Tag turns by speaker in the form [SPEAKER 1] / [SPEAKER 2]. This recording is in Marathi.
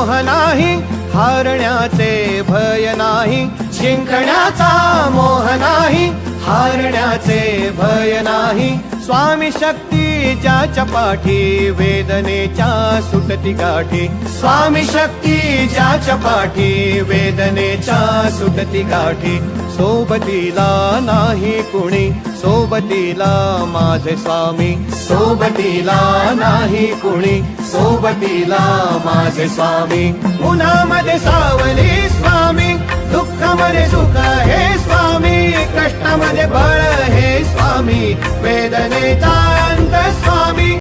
[SPEAKER 1] मोह नाही, हारण्याचे भय नाही, जिंकण्याचा मोह नाही, हारण्याचे भय नाही. स्वामी शक्ती ज्याच्या पाठी, वेदनेच्या सुटती गाठी. स्वामी शक्ती ज्याच्या पाठी, वेदनेच्या सुटती गाठी. सोबतीला नाही कुणी, सोबतीला माझे स्वामी. सोबतीला नाही कुणी, सोबतीला माझे स्वामी. उन्हामध्ये सावली स्वामी, दुःखामध्ये सुख हे स्वामी, कष्टामध्ये बळ हे स्वामी, वेदनेचा अंत स्वामी.